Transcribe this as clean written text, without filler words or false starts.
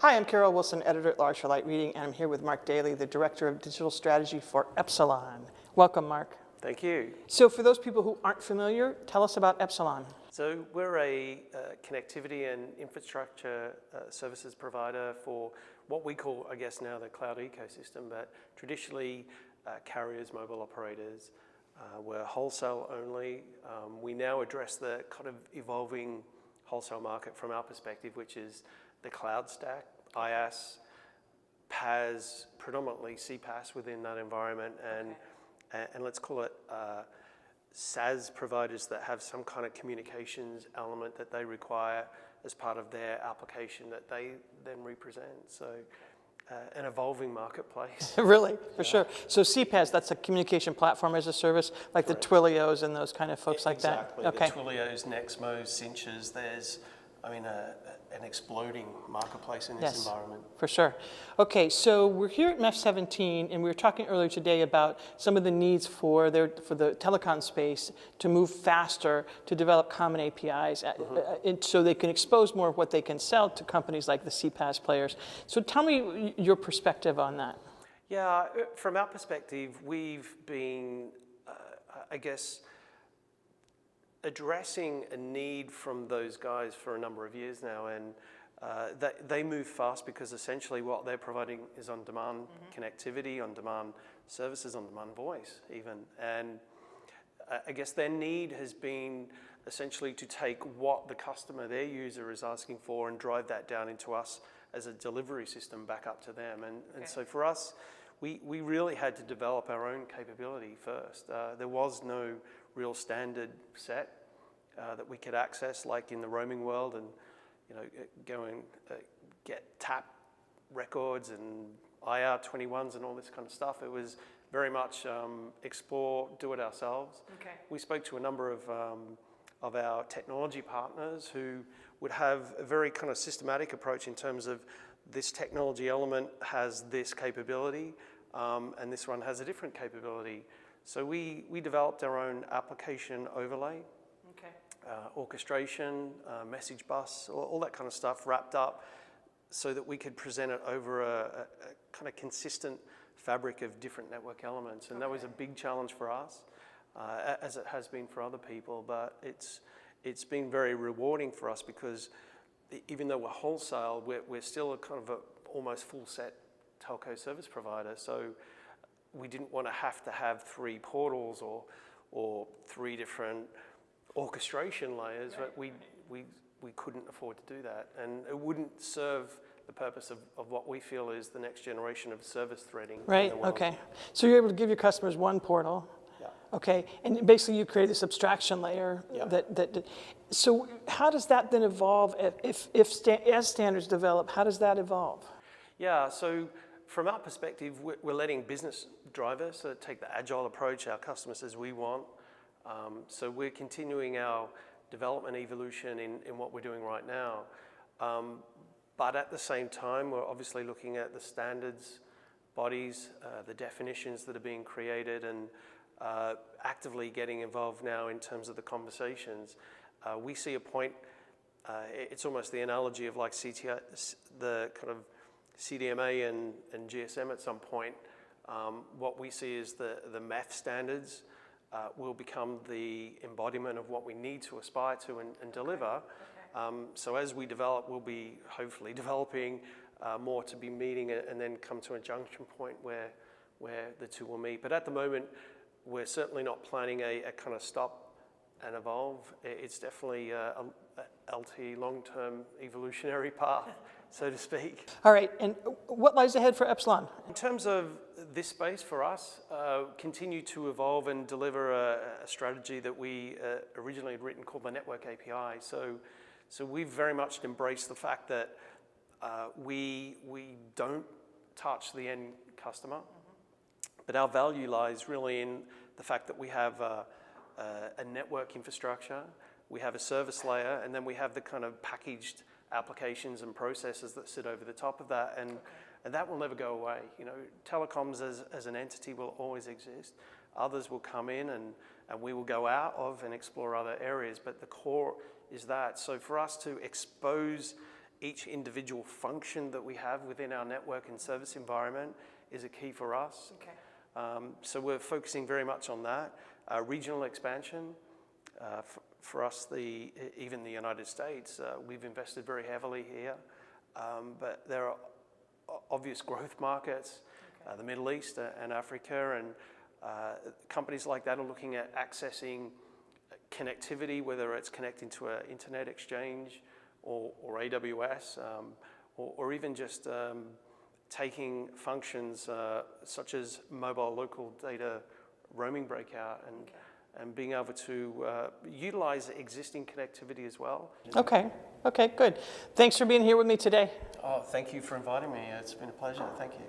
Hi, I'm Carol Wilson, Editor-at-Large for Light Reading, and I'm here with Mark Daley, the Director of Digital Strategy for Epsilon. Welcome, Mark. Thank you. So for those people who aren't familiar, tell us about Epsilon. So we're a connectivity and infrastructure services provider for what we call, I guess now, the cloud ecosystem, but traditionally carriers, mobile operators. We're wholesale only. We now address the kind of evolving wholesale market from our perspective, which is the cloud stack, IaaS, PaaS, predominantly CPaaS within that environment, and let's call it SaaS providers that have some kind of communications element that they require as part of their application that they then represent. So an evolving marketplace. Really, for sure. So CPaaS, that's a communication platform as a service, like Correct. the Twilios and those kind of folks like that? Exactly. The Twilios, Nexmos, Cinches, there's, an exploding marketplace in this environment. For sure. Okay, so we're here at MEF 17, and we were talking earlier today about some of the needs for the telecom space to move faster, to develop common APIs, so they can expose more of what they can sell to companies like the CPaaS players. So tell me your perspective on that. Yeah, from our perspective, we've been, addressing a need from those guys for a number of years now, and they move fast because essentially what they're providing is on-demand connectivity, on-demand services, on-demand voice even. And I guess their need has been essentially to take what the customer, their user, is asking for and drive that down into us as a delivery system back up to them. And so for us, we really had to develop our own capability first. There was no real standard set that we could access, like in the roaming world, and go and get tap records and IR21s and all this kind of stuff. It was very much explore, do it ourselves. Okay. We spoke to a number of our technology partners who would have a very kind of systematic approach in terms of this technology element has this capability, and this one has a different capability. So we developed our own application overlay, orchestration, message bus, all that kind of stuff wrapped up so that we could present it over a kind of consistent fabric of different network elements. And that was a big challenge for us, as it has been for other people, but it's been very rewarding for us because even though we're wholesale, we're still a kind of almost full set telco service provider. So we didn't want to have 3 portals or 3 different orchestration layers, but we couldn't afford to do that, and it wouldn't serve the purpose of what we feel is the next generation of service threading. Right, okay. So you're able to give your customers one portal. Yeah. Okay, and basically you create this abstraction layer. Yeah. So how does that then evolve as standards develop? How does that evolve? Yeah, so from our perspective, we're letting business drive us, so take the agile approach our customer says we want. So we're continuing our development evolution in what we're doing right now. But at the same time, we're obviously looking at the standards, bodies, the definitions that are being created, and actively getting involved now in terms of the conversations. We see a point, it's almost the analogy of like the kind of CDMA and GSM at some point. What we see is the MEF standards will become the embodiment of what we need to aspire to and deliver. So as we develop, we'll be hopefully developing more to be meeting and then come to a junction point where the two will meet. But at the moment, we're certainly not planning a kind of stop and evolve. It's definitely a LT, long-term evolutionary path, so to speak. All right, and what lies ahead for Epsilon? In terms of this space for us, continue to evolve and deliver a strategy that we originally had written called the Network API. So we've very much embraced the fact that we don't touch the end customer, but our value lies really in the fact that we have a network infrastructure, we have a service layer, and then we have the kind of packaged applications and processes that sit over the top of that, and that will never go away. Telecoms as an entity will always exist. Others will come in and we will go out of and explore other areas, but the core is that. So for us to expose each individual function that we have within our network and service environment is a key for us. Okay. So we're focusing very much on that. Regional expansion, for us, even the United States, we've invested very heavily here, but there are obvious growth markets, Okay. the Middle East and Africa, and companies like that are looking at accessing connectivity, whether it's connecting to an internet exchange or AWS, or even just taking functions such as mobile local data roaming breakout and being able to utilize existing connectivity as well. Okay, okay, good. Thanks for being here with me today. Oh, thank you for inviting me. It's been a pleasure. Thank you.